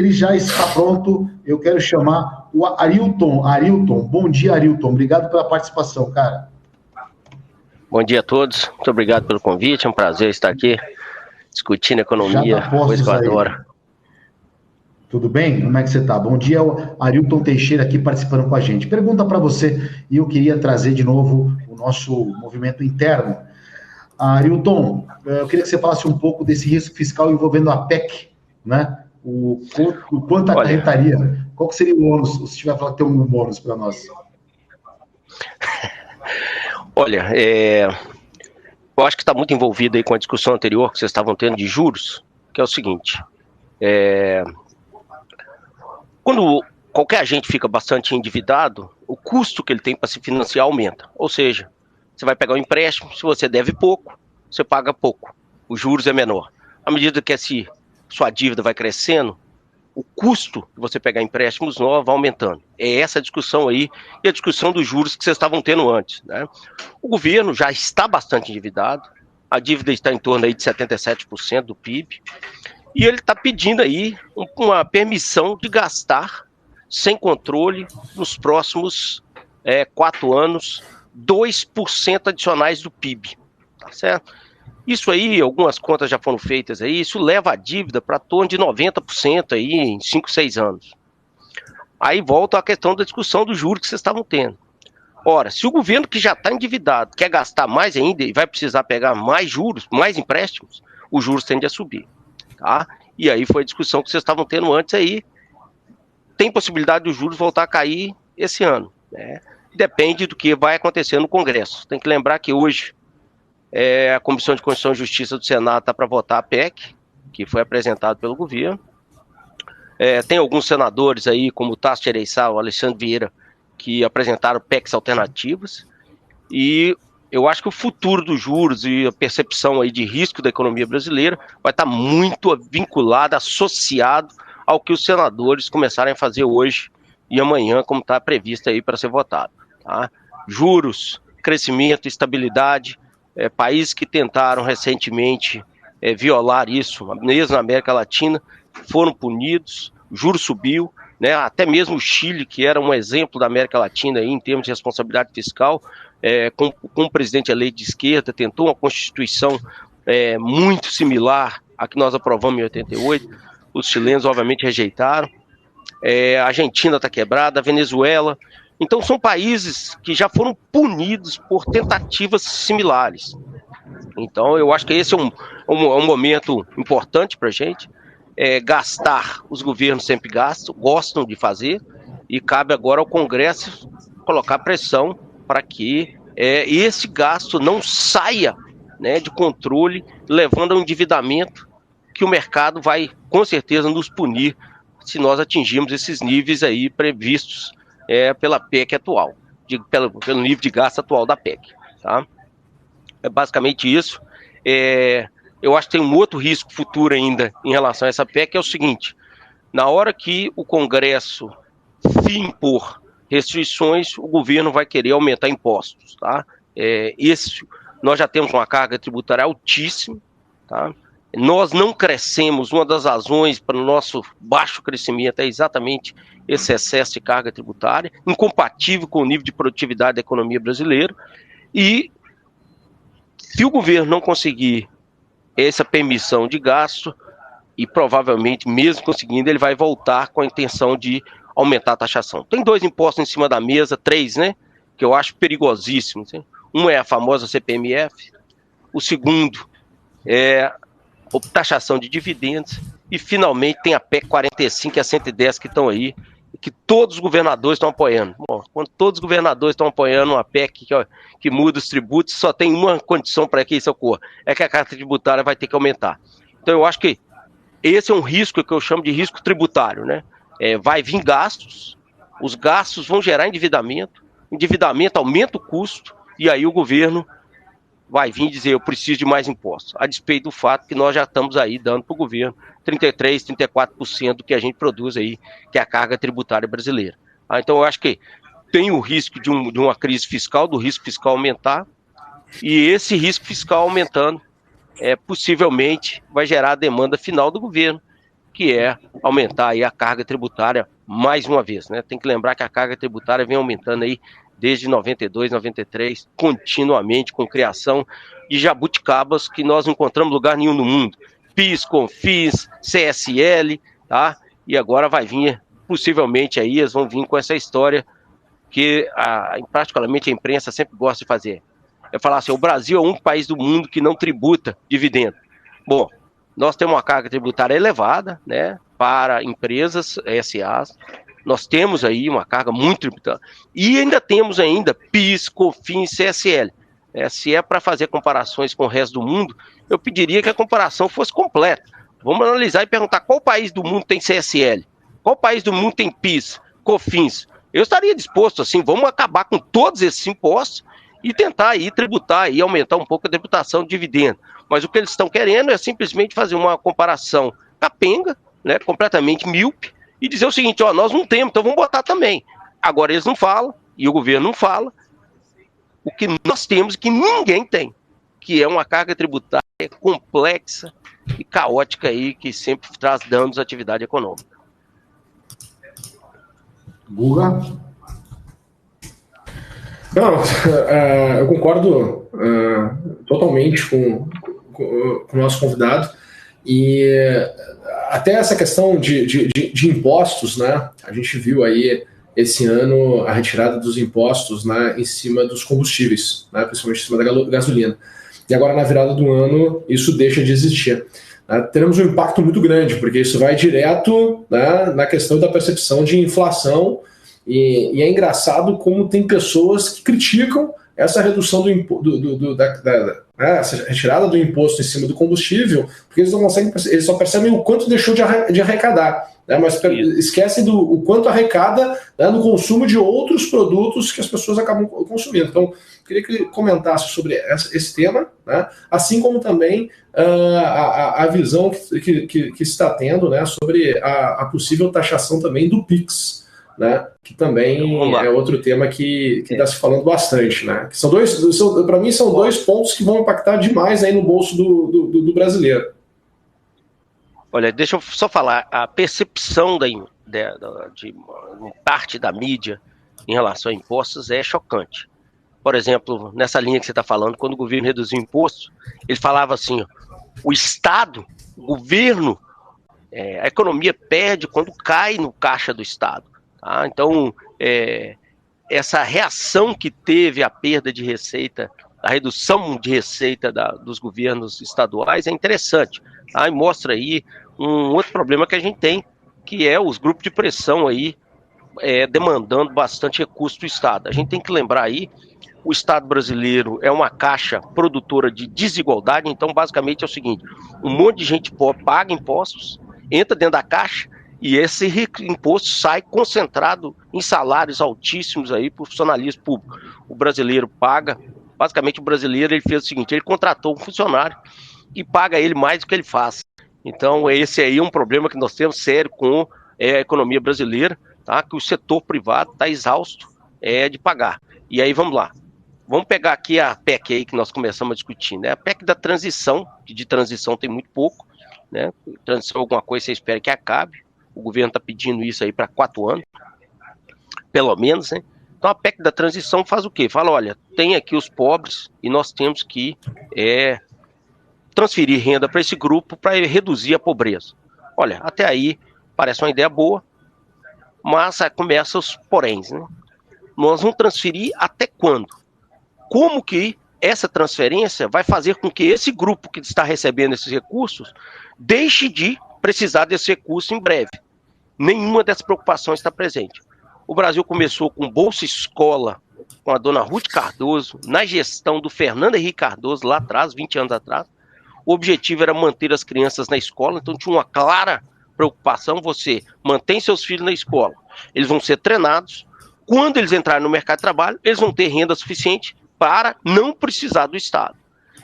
ele já está pronto. Eu quero chamar o Arilton. Arilton, bom dia, Arilton. Obrigado pela participação, cara. Bom dia a todos. Muito obrigado pelo convite. É um prazer estar aqui discutindo economia, coisa que eu adoro. Tudo bem? Como é que você está? Bom dia, o Arilton Teixeira aqui participando com a gente. Pergunta para você, e eu queria trazer de novo o nosso movimento interno. Arilton, eu queria que você falasse um pouco desse risco fiscal envolvendo a PEC, né? O quanto acarretaria, qual que seria o ônus, se tiver falar que tem um bônus para nós? Olha, eu acho que está muito envolvido aí com a discussão anterior que vocês estavam tendo de juros, que é o seguinte, quando qualquer agente fica bastante endividado, o custo que ele tem para se financiar aumenta. Ou seja, você vai pegar um empréstimo, se você deve pouco, você paga pouco. Os juros é menor. À medida que sua dívida vai crescendo, o custo de você pegar empréstimos novos vai aumentando. É essa a discussão aí e a discussão dos juros que vocês estavam tendo antes, né? O governo já está bastante endividado, a dívida está em torno aí de 77% do PIB, e ele está pedindo aí uma permissão de gastar sem controle nos próximos 4 anos, 2% adicionais do PIB, tá certo? Isso aí, algumas contas já foram feitas aí, isso leva a dívida para torno de 90% aí em 5, 6 anos. Aí volta a questão da discussão do juros que vocês estavam tendo. Ora, se o governo que já está endividado quer gastar mais ainda e vai precisar pegar mais juros, mais empréstimos, os juros tendem a subir, tá? E aí foi a discussão que vocês estavam tendo antes aí. Tem possibilidade dos juros voltar a cair esse ano, né? Depende do que vai acontecer no Congresso. Tem que lembrar que hoje a Comissão de Constituição e Justiça do Senado está para votar a PEC, que foi apresentada pelo governo. Tem alguns senadores aí, como o Tasso Gereissati, o Alexandre Vieira, que apresentaram PECs alternativas. E eu acho que o futuro dos juros e a percepção aí de risco da economia brasileira vai estar muito vinculado, associado ao que os senadores começarem a fazer hoje e amanhã, como está previsto aí para ser votado, tá? Juros, crescimento, estabilidade. Países que tentaram recentemente violar isso, mesmo na América Latina, foram punidos, o juro subiu, né? Até mesmo o Chile, que era um exemplo da América Latina aí, em termos de responsabilidade fiscal, com um presidente eleito de esquerda, tentou uma constituição muito similar à que nós aprovamos em 88, os chilenos obviamente rejeitaram, a Argentina está quebrada, a Venezuela. Então são países que já foram punidos por tentativas similares. Então eu acho que esse é um momento importante para a gente. Gastar, os governos sempre gostam de fazer, e cabe agora ao Congresso colocar pressão para que esse gasto não saia, né, de controle, levando ao endividamento que o mercado vai com certeza nos punir se nós atingirmos esses níveis aí previstos pela PEC atual, pelo nível de gasto atual da PEC, tá? É basicamente isso. Eu acho que tem um outro risco futuro ainda em relação a essa PEC, que é o seguinte: na hora que o Congresso impor restrições, o governo vai querer aumentar impostos, tá? Nós já temos uma carga tributária altíssima, tá? Nós não crescemos, uma das razões para o nosso baixo crescimento é exatamente esse excesso de carga tributária, incompatível com o nível de produtividade da economia brasileira. E se o governo não conseguir essa permissão de gasto, e provavelmente, mesmo conseguindo, ele vai voltar com a intenção de aumentar a taxação. Tem 2 impostos em cima da mesa, 3, né, que eu acho perigosíssimos, né? Um é a famosa CPMF, o segundo é a taxação de dividendos, e finalmente tem a PEC 45 e a 110 que estão aí, que todos os governadores estão apoiando. Bom, quando todos os governadores estão apoiando uma PEC que muda os tributos, só tem uma condição para que isso ocorra, é que a carga tributária vai ter que aumentar. Então eu acho que esse é um risco que eu chamo de risco tributário, né? Vai vir gastos, os gastos vão gerar endividamento aumenta o custo, e aí o governo vai vir dizer: eu preciso de mais impostos, a despeito do fato que nós já estamos aí dando para o governo 33%, 34% do que a gente produz aí, que é a carga tributária brasileira. Então eu acho que tem o risco de uma crise fiscal, do risco fiscal aumentar, e esse risco fiscal aumentando, possivelmente vai gerar a demanda final do governo, que é aumentar aí a carga tributária mais uma vez, né? Tem que lembrar que a carga tributária vem aumentando aí desde 92, 93, continuamente, com criação de jabuticabas que nós não encontramos lugar nenhum no mundo. PIS, COFINS, CSL, tá? E agora vai vir, possivelmente aí, eles vão vir com essa história que praticamente a imprensa sempre gosta de fazer. É falar assim, o Brasil é o único país do mundo que não tributa dividendo. Bom, nós temos uma carga tributária elevada, né, para empresas, SAs, nós temos aí uma carga muito tributária, e ainda temos ainda PIS, COFINS, CSL. Se é para fazer comparações com o resto do mundo, eu pediria que a comparação fosse completa. Vamos analisar e perguntar qual país do mundo tem CSL, qual país do mundo tem PIS, COFINS. Eu estaria disposto, assim, vamos acabar com todos esses impostos e tentar aí tributar e aumentar um pouco a tributação de dividendo. Mas o que eles estão querendo é simplesmente fazer uma comparação capenga, né, completamente míope, e dizer o seguinte, ó, nós não temos, então vamos botar também. Agora eles não falam, e o governo não fala, o que nós temos e que ninguém tem, que é uma carga tributária complexa e caótica aí, que sempre traz danos à atividade econômica. Guga? Não, eu concordo totalmente com o nosso convidado, e até essa questão de impostos, né? A gente viu aí esse ano a retirada dos impostos, né, em cima dos combustíveis, né, principalmente em cima da gasolina. E agora, na virada do ano, isso deixa de existir. Teremos um impacto muito grande, porque isso vai direto, né, na questão da percepção de inflação, e é engraçado como tem pessoas que criticam essa redução essa retirada do imposto em cima do combustível, porque eles não conseguem, eles só percebem o quanto deixou de arrecadar, né, mas esquecem o quanto arrecada, né, no consumo de outros produtos que as pessoas acabam consumindo. Então, queria que comentasse sobre esse tema, né, assim como também a visão que está tendo, né, sobre a possível taxação também do PIX, né, que também é outro tema que está se falando bastante, né, que para mim são dois pontos que vão impactar demais aí no bolso do brasileiro. Olha, deixa eu só falar, a percepção de parte da mídia em relação a impostos é chocante. Por exemplo, nessa linha que você está falando, quando o governo reduziu impostos, ele falava assim, o Estado, o governo, a economia perde quando cai no caixa do Estado. Tá? Então, essa reação que teve a perda de receita, a redução de receita dos governos estaduais é interessante. Tá? E mostra aí um outro problema que a gente tem, que é os grupos de pressão aí demandando bastante recurso do Estado. A gente tem que lembrar aí, o Estado brasileiro é uma caixa produtora de desigualdade, então basicamente é o seguinte, um monte de gente pobre paga impostos, entra dentro da caixa, e esse imposto sai concentrado em salários altíssimos aí para o funcionalismo público. O brasileiro paga, basicamente o brasileiro ele fez o seguinte, ele contratou um funcionário e paga ele mais do que ele faz. Então esse aí é um problema que nós temos sério com a economia brasileira, tá? Que o setor privado está exausto de pagar. E aí vamos lá, vamos pegar aqui a PEC aí que nós começamos a discutir, né? A PEC da transição, que de transição tem muito pouco, né? Transição é alguma coisa que você espera que acabe. O governo está pedindo isso aí para 4 anos, pelo menos, né? Então a PEC da transição faz o quê? Fala, olha, tem aqui os pobres e nós temos que transferir renda para esse grupo para reduzir a pobreza. Olha, até aí parece uma ideia boa, mas começa os poréns, né? Nós vamos transferir até quando? Como que essa transferência vai fazer com que esse grupo que está recebendo esses recursos deixe de precisar desse recurso em breve? Nenhuma dessas preocupações está presente. O Brasil começou com Bolsa Escola, com a dona Ruth Cardoso, na gestão do Fernando Henrique Cardoso, lá atrás, 20 anos atrás. O objetivo era manter as crianças na escola, então tinha uma clara preocupação, você mantém seus filhos na escola, eles vão ser treinados, quando eles entrarem no mercado de trabalho, eles vão ter renda suficiente para não precisar do Estado.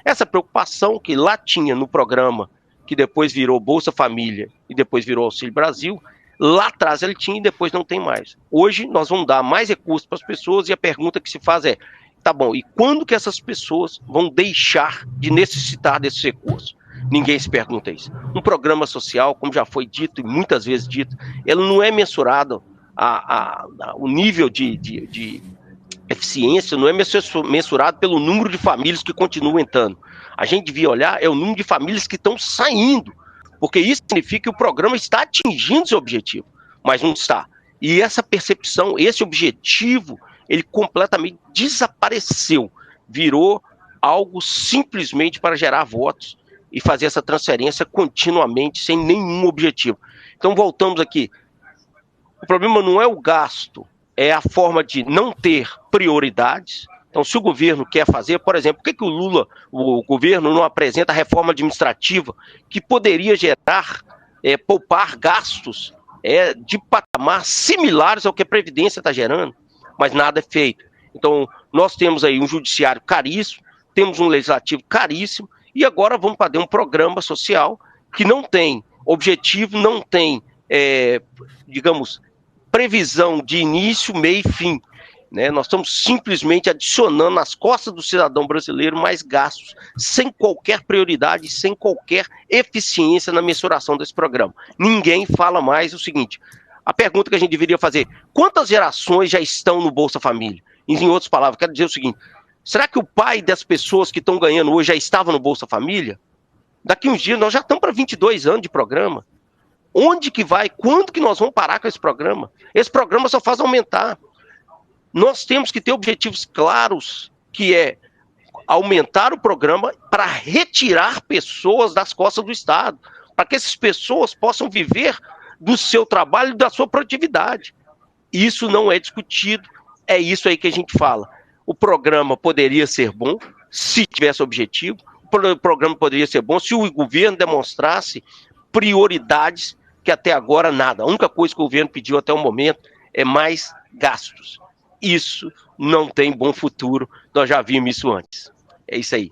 Essa preocupação que lá tinha no programa, que depois virou Bolsa Família e depois virou Auxílio Brasil, lá atrás ele tinha e depois não tem mais. Hoje nós vamos dar mais recursos para as pessoas e a pergunta que se faz é, tá bom, e quando que essas pessoas vão deixar de necessitar desses recursos? Ninguém se pergunta isso. Um programa social, como já foi dito e muitas vezes dito, ele não é mensurado o nível de eficiência, não é mensurado pelo número de famílias que continuam entrando. A gente devia olhar o número de famílias que estão saindo, porque isso significa que o programa está atingindo seu objetivo, mas não está. E essa percepção, esse objetivo, ele completamente desapareceu, virou algo simplesmente para gerar votos e fazer essa transferência continuamente, sem nenhum objetivo. Então, voltamos aqui. O problema não é o gasto, é a forma de não ter prioridades. Então, se o governo quer fazer, por exemplo, por que o governo não apresenta a reforma administrativa que poderia gerar, poupar gastos de patamar similares ao que a Previdência está gerando? Mas nada é feito. Então, nós temos aí um judiciário caríssimo, temos um legislativo caríssimo, e agora vamos fazer um programa social que não tem objetivo, não tem, digamos, previsão de início, meio e fim. Né? Nós estamos simplesmente adicionando nas costas do cidadão brasileiro mais gastos, sem qualquer prioridade, sem qualquer eficiência na mensuração desse programa. Ninguém fala mais o seguinte, a pergunta que a gente deveria fazer, quantas gerações já estão no Bolsa Família? Em outras palavras, quero dizer o seguinte, será que o pai das pessoas que estão ganhando hoje já estava no Bolsa Família? Daqui uns dias nós já estamos para 22 anos de programa. Onde que vai? Quando que nós vamos parar com esse programa? Esse programa só faz aumentar. Nós temos que ter objetivos claros, que é aumentar o programa para retirar pessoas das costas do Estado, para que essas pessoas possam viver do seu trabalho e da sua produtividade. Isso não é discutido, é isso aí que a gente fala. O programa poderia ser bom se tivesse objetivo, o programa poderia ser bom se o governo demonstrasse prioridades que até agora nada. A única coisa que o governo pediu até o momento é mais gastos. Isso não tem bom futuro, nós já vimos isso antes. É isso aí.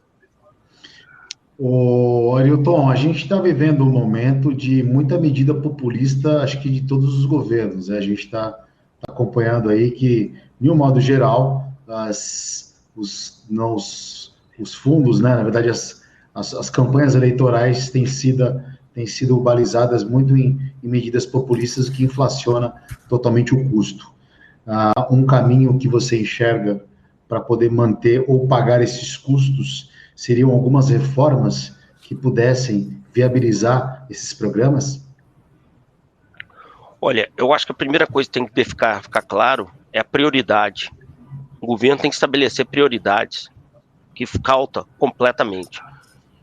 Arilton, a gente está vivendo um momento de muita medida populista, acho que de todos os governos, né? A gente está acompanhando aí que, de um modo geral, os fundos, né? Na verdade, as campanhas eleitorais têm sido balizadas muito em medidas populistas que inflaciona totalmente o custo. Um caminho que você enxerga para poder manter ou pagar esses custos seriam algumas reformas que pudessem viabilizar esses programas? Olha, eu acho que a primeira coisa que tem que ficar claro é a prioridade. O governo tem que estabelecer prioridades que falta completamente.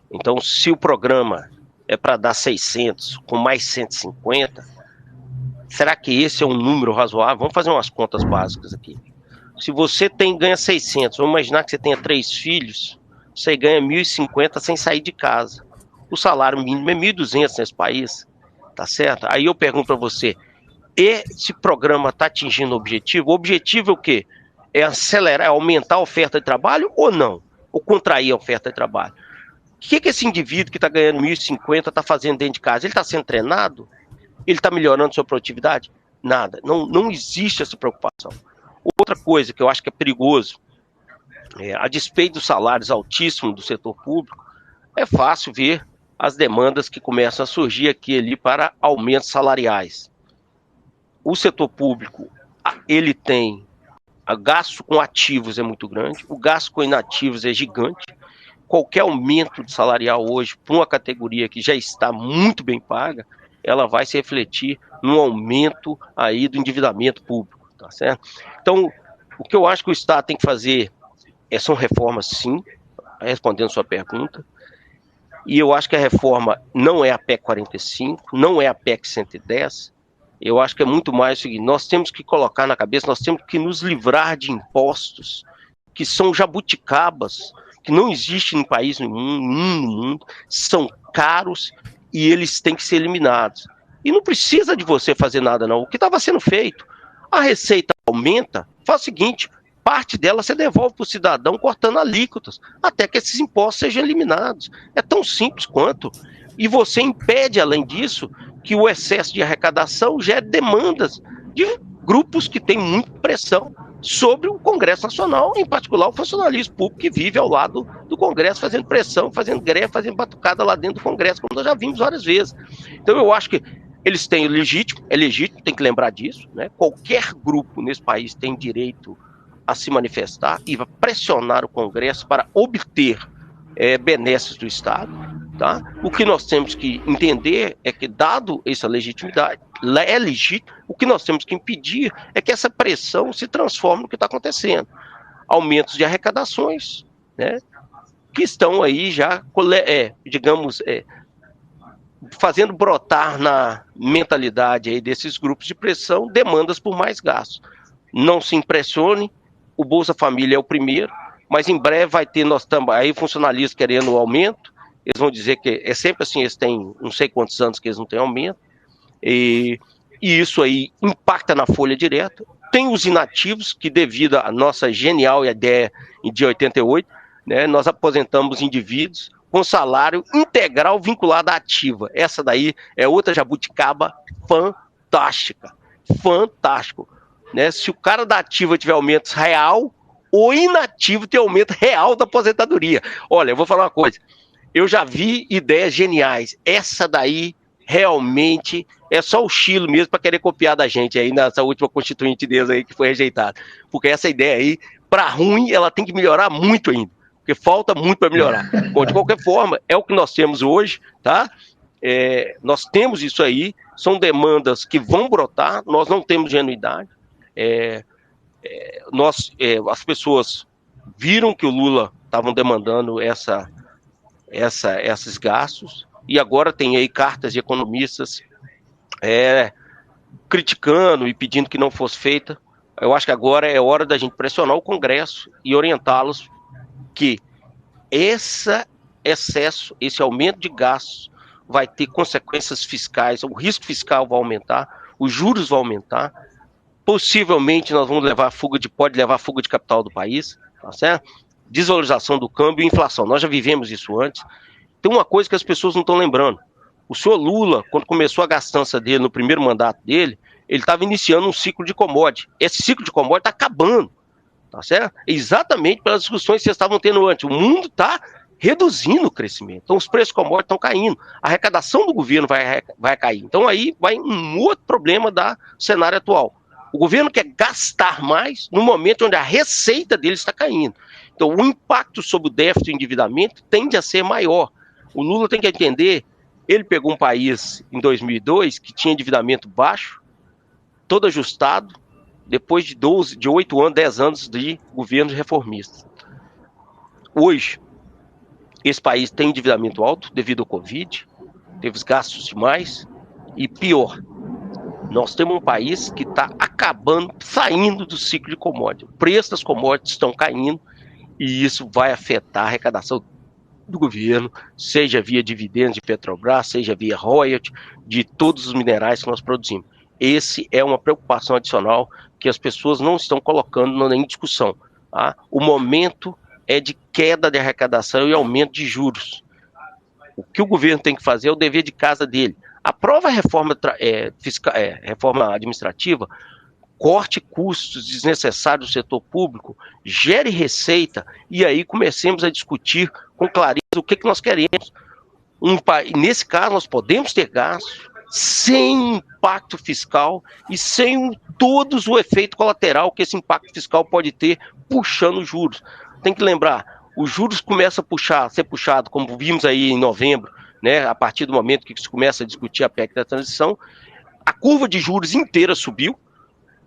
Então, se o programa é para dar 600 com mais 150, será que esse é um número razoável? Vamos fazer umas contas básicas aqui. Se você ganha 600, vamos imaginar que você tenha 3 filhos, você ganha 1.050 sem sair de casa. O salário mínimo é 1.200 nesse país, tá certo? Aí eu pergunto para você, esse programa está atingindo o objetivo? O objetivo é o quê? É acelerar, aumentar a oferta de trabalho ou não? Ou contrair a oferta de trabalho? O que esse indivíduo que está ganhando 1.050 está fazendo dentro de casa? Ele está sendo treinado? Ele está melhorando sua produtividade? Nada. Não existe essa preocupação. Outra coisa que eu acho que é perigoso, a despeito dos salários altíssimos do setor público, é fácil ver as demandas que começam a surgir aqui e ali para aumentos salariais. O setor público, ele tem gasto com ativos é muito grande, o gasto com inativos é gigante. Qualquer aumento de salarial hoje para uma categoria que já está muito bem paga, ela vai se refletir no aumento aí do endividamento público, tá certo? Então, o que eu acho que o Estado tem que fazer são reformas, sim, respondendo sua pergunta, e eu acho que a reforma não é a PEC 45, não é a PEC 110, eu acho que é muito mais o seguinte, nós temos que colocar na cabeça, nós temos que nos livrar de impostos que são jabuticabas, que não existem no país nenhum no mundo, são caros e eles têm que ser eliminados. E não precisa de você fazer nada não, o que estava sendo feito, a receita aumenta, faz o seguinte, parte dela você devolve para o cidadão cortando alíquotas, até que esses impostos sejam eliminados. É tão simples quanto. E você impede, além disso, que o excesso de arrecadação gere demandas de grupos que têm muita pressão sobre o Congresso Nacional, em particular o funcionalismo público que vive ao lado do Congresso, fazendo pressão, fazendo greve, fazendo batucada lá dentro do Congresso, como nós já vimos várias vezes. Então eu acho que eles têm o legítimo, é legítimo, tem que lembrar disso, né? Qualquer grupo nesse país tem direito a se manifestar e a pressionar o Congresso para obter benesses do Estado. Tá? O que nós temos que entender é que, dado essa legitimidade, é legítimo, o que nós temos que impedir é que essa pressão se transforme no que está acontecendo. Aumentos de arrecadações, né, que estão aí já, digamos, fazendo brotar na mentalidade aí desses grupos de pressão demandas por mais gastos. Não se impressione, o Bolsa Família é o primeiro, mas em breve vai ter, nós estamos aí, funcionalistas querendo o aumento. Eles vão dizer que é sempre assim, eles têm não sei quantos anos que eles não têm aumento, e isso aí impacta na folha direta. Tem os inativos, que devido à nossa genial ideia de 88, né, nós aposentamos indivíduos com salário integral vinculado à ativa. Essa daí é outra jabuticaba fantástica, fantástico. Né? Se o cara da ativa tiver aumento real, o inativo tem aumento real da aposentadoria. Olha, eu vou falar uma coisa, eu já vi ideias geniais. Essa daí realmente é só o Chile mesmo para querer copiar da gente aí nessa última constituinte deles aí que foi rejeitada. Porque essa ideia aí, para ruim, ela tem que melhorar muito ainda. Porque falta muito para melhorar. Bom, de qualquer forma, é o que nós temos hoje, tá? Nós temos isso aí, são demandas que vão brotar, nós não temos genuidade. As pessoas viram que o Lula estavam demandando esses gastos, e agora tem aí cartas de economistas criticando e pedindo que não fosse feita. Eu acho que agora é hora da gente pressionar o Congresso e orientá-los que esse excesso, esse aumento de gastos vai ter consequências fiscais, o risco fiscal vai aumentar, os juros vão aumentar, possivelmente nós vamos pode levar fuga de capital do país, tá certo? Desvalorização do câmbio e inflação. Nós já vivemos isso antes. Tem uma coisa que as pessoas não estão lembrando. O senhor Lula, quando começou a gastança dele no primeiro mandato dele, ele estava iniciando um ciclo de commodity. Esse ciclo de commodity está acabando, tá certo? Exatamente pelas discussões que vocês estavam tendo antes. O mundo está reduzindo o crescimento. Então os preços de commodity estão caindo. A arrecadação do governo vai cair. Então aí vai um outro problema do cenário atual. O governo quer gastar mais no momento onde a receita dele está caindo. Então, o impacto sobre o déficit e o endividamento tende a ser maior. O Lula tem que entender, ele pegou um país em 2002 que tinha endividamento baixo, todo ajustado, depois de 8 anos, 10 anos de governos reformistas. Hoje, esse país tem endividamento alto devido ao Covid, teve gastos demais, e pior, nós temos um país que está acabando, saindo do ciclo de commodities. O preço das commodities estão caindo, e isso vai afetar a arrecadação do governo, seja via dividendos de Petrobras, seja via royalty, de todos os minerais que nós produzimos. Esse é uma preocupação adicional que as pessoas não estão colocando em discussão. Tá? O momento é de queda de arrecadação e aumento de juros. O que o governo tem que fazer é o dever de casa dele. Aprova a reforma administrativa, corte custos desnecessários do setor público, gere receita, e aí comecemos a discutir com clareza o que nós queremos. Nesse caso, nós podemos ter gastos sem impacto fiscal e sem todos o efeito colateral que esse impacto fiscal pode ter puxando os juros. Tem que lembrar, os juros começam a ser puxado, como vimos aí em novembro, né, a partir do momento que se começa a discutir a PEC da transição, a curva de juros inteira subiu.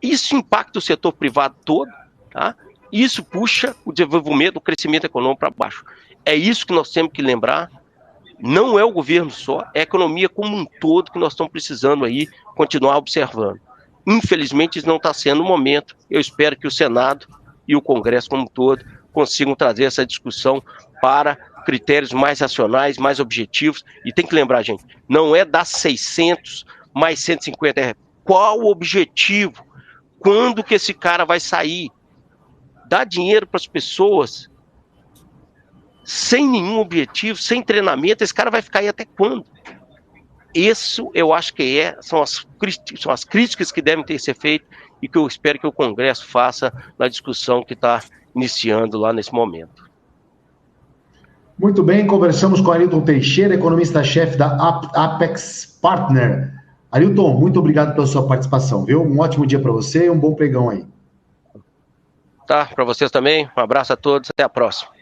Isso impacta o setor privado todo, tá? Isso puxa o desenvolvimento, o crescimento econômico para baixo. É isso que nós temos que lembrar. Não é o governo só, é a economia como um todo que nós estamos precisando aí continuar observando. Infelizmente, isso não está sendo o momento. Eu espero que o Senado e o Congresso como um todo consigam trazer essa discussão para critérios mais racionais, mais objetivos. E tem que lembrar, gente, não é dar 600 mais 150. Qual o objetivo? Quando que esse cara vai sair? Dar dinheiro para as pessoas sem nenhum objetivo, sem treinamento, esse cara vai ficar aí até quando? Isso eu acho que são as críticas que devem ter que ser feitas e que eu espero que o Congresso faça na discussão que está iniciando lá nesse momento. Muito bem, conversamos com Arilton Teixeira, economista-chefe da Apex Partner. Arilton, muito obrigado pela sua participação, viu? Um ótimo dia para você e um bom pregão aí. Tá, para vocês também. Um abraço a todos, até a próxima.